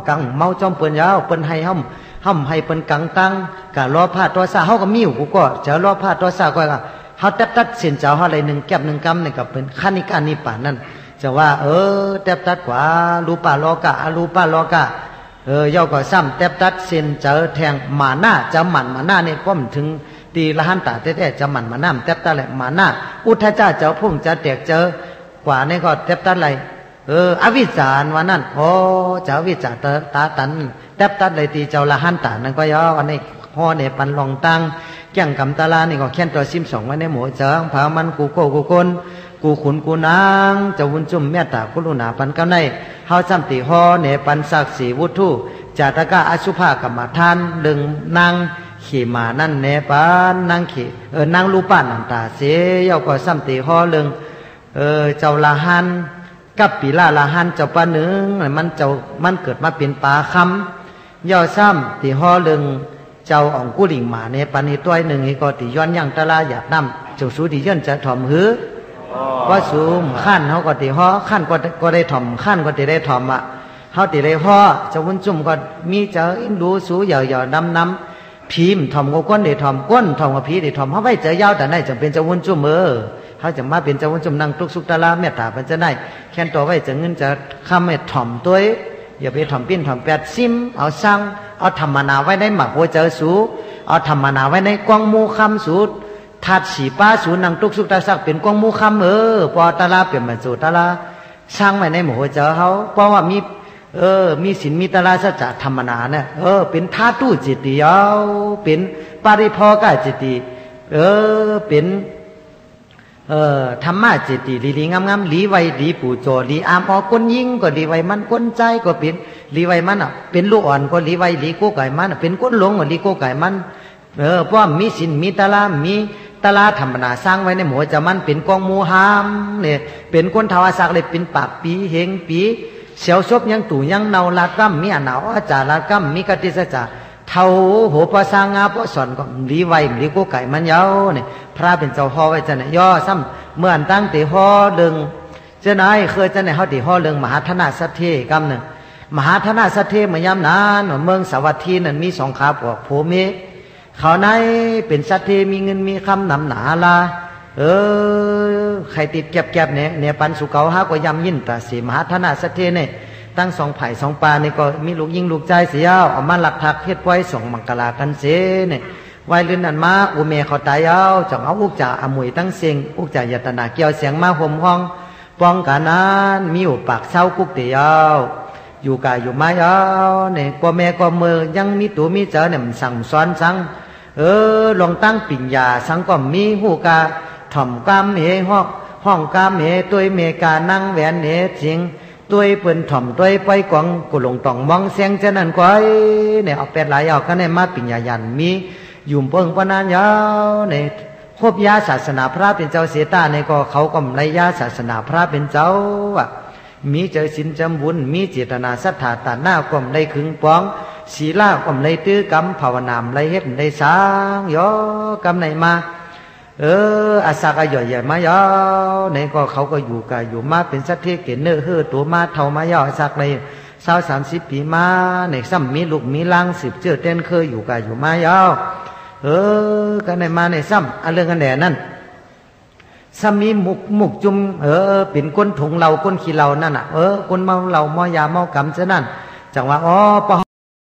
กังเมาจอมเปิ้นยาวเปิ้นให้ห้ำให้เปิ้นกังตังกะรอผ้าตัวซาเฮาก็มีอยู่กูก็จะรอผ้าตัวซาก็เฮาตัดเส้นเจ้าเฮาอะไร1แก้บ1กำนี่ก็เป็นขั้นนิการนิป่านนั่นจะว่าตัดกว่ารูปาโลกะอรูปาโลกะย่อก็ซ้ำตัดเส้นเจอแทงหมาหน้าจะหมันหมาหน้านี่ป้อมถึงตีละหันตาแท้ๆจะหมันหมาหน้าตัดแหละหมาหน้าอุทธเจ้าเจ้าพุ่งจะแตกเจอกว่านี่ก็ตัดอะไรอวิจารวันนั้นเจ้าวิจารตาตันตัดเลยตีเจ้าละหันตานั่นก็ย่อวันนี้ห่อเนี่ยปันลองตังแก่งกำตาลานี่ก็แค่นตัว12ไว้ในหมู่เจิงพามันกูโกกูคนกูขุนกูนางเจ้าวุ้นจุ่มเมตตากุลุนาปันกำในเฮาซ้ำตีห่อเนี่ยปันศักดิ์ศรีวุฒิจาตกะอสุภากรรมฐานดึงนางขี่มานั่นเนปันนางขี่นางรูปานตาเสียก็ซ้ำตีห่อเรื่องเจ้าละหันกับปีละหันเจ้าปาหนึ่งมันเกิดมาเป็นปลาคำย่อซ้ำตีห่อเรื่องเจ้าอ่องกุลิงหมาเนี่ยปันนี้ตัวหนึ่งก็ตีย้อนยังตะลาหยาดน้ำเจ้าสูตีย้อนจะถ่อมหือว่าสูมขั้นเขาก็ตีห่อขั้นก็ได้ถ่อมขั้นก็ตีได้ถ่อมเขาตีได้ห่อเจ้าวุ้นจุ่มก็มีเจ้าอินดูสูเหย่าน้ำพิมพ์ถ่อมก้นได้ถ่อมก้นถ่อมกับพีได้ถ่อมเขาไว้เจ้ายาวแต่ไหนจะเป็นเจ้าวุ้นจุ่มเขาจะมาเป็นเจ้าวุ้นจุ่มนั่งทุกสุขตะลาเมตตาเป็นจะได้แค่ตัวไว้จะเงินจะข้ามให้ถ่อมตัวอย่าไปถ่อมปิ้นถ่อมแปดซิมเอาสั่งเอาธรรมนาไว้ในหมักหัวเจอสูเอาธรรมนาไว้ในกวางมูคำสูทัดสีป้าสูนังตุกสุกตาสักเป็นกวางมูคำปอตาลาเปลี่ยนบรรจุตาลาช่างไว้ในหมู่หัวเจอเขาเพราะว่ามีศีลมีตาลาสัจจะธรรมนาเนี่ยเป็นธาตุจิตติเป็นปาริพอกาจิตติเป็นธรรมะจิตติลีงามๆลีไวลีปู่โจลีอามก้นยิงก็ลีไวมันก้นใจก็เป็นลีไวมันเป็นลูกอ่อนก็ลีไวลีโกไก่มันเป็นก้นหลงก็ลีโกไก่มันเพราะมีศีลมีตาลาธรรมนาสร้างไว้ในหัวจะมันเป็นกองมูหามเนี่ยเป็นคนทวารศักดิ์เลยเป็นปากปีเฮงปีเสียวซบยังตู่ยังเนาลาดกัมมีหนาวอาจารลาดกัมมีกติสัจจะเท่าโหปะสางาปะสอนก็ลีไวลีโกไก่มันยาวเนี่ยพระเป็นเจ้าห่อไว้จะเนี่ยย่อซ้ำเมื่ออันตั้งตีห่อเรื่องเจ้านายเคยจะเนี่ยเขาตีห่อเรื่องมหาธนาสัตเทกำหนึ่งมหาธนาสัตเทเมื่อยามนานเมืองสวัสดีนั่นมี2ขาปวกโผเมเขาในเป็นสัตเทมีเงินมีคำนำหนาละใครติดแก็บเนี่ยปันสุเกาหาก็ยำยินแต่สีมหาธนาสัตเทเนี่ยตั้ง2 ไผ่ 2 ปลานี่ก็มีลูกยิงลูกใจเสียเอามาหลักทักเฮ็ดไว้ส่งมังกลากันเสเนี่ยไว้ลื่นนั่นมาอุเมเขาตายจังเอาอุกจ่าอมวยตั้งเสียงอุกจ่ายตนาเกี่ยวเสียงมาห่มห้องป้องกันนั้นมีอุปากเศร้ากุกเตียวอยู่กายอยู่ไม้เนี่ยก็แม่ก็มือยังมีตัวมีเจอเนี่ยมันสั่งซ้อนสั่งลองตั้งปิ่ญญาสังก็มีหูกาถ่อมกามเหห้องกามเหตัวเมกานั่งแหวนเหจริงตัวเปิ่นถ่อมตัวไปกวางกุหลงต่องมองเสียงจะนั่นก้อยเนี่ยเอาเป็ดหลายเอาก็เนี่ยมาปิ่ญญายันมียุ่มเปิงปนานยาวเนี่ยคบยาศาสนาพระเป็นเจ้าเสตาในก็เขาก็ไม่ยาศาสนาพระเป็นเจ้ามีเจอสินจำบุญมีเจตนาศรัทธาตาหน้าก็ไม่ได้ขึงป้องศีลาก็ไม่ได้ตื้อกรรมภาวนามไม่เฮ็ดได้สร้างย่อกรรมไหนมาอาสากย่อยๆมายาวในก็เขาก็อยู่กันอยู่มาเป็นสัตว์ที่เกิดเนื้อตัวมาเท่ามายาวสักเลย20-30 ปีมาในซ้ำมีลูกมีลังสืบเจือเต้นเคยอยู่กันอยู่มายาวกันในมาในซ้ำเรื่องกันแหน่นั่นซ้ำมีมุกจุ่มเป็นก้นถุงเราก้นขี้เรานั่นคนเมาเราเมายาเมากำซะนั่นจังว่าป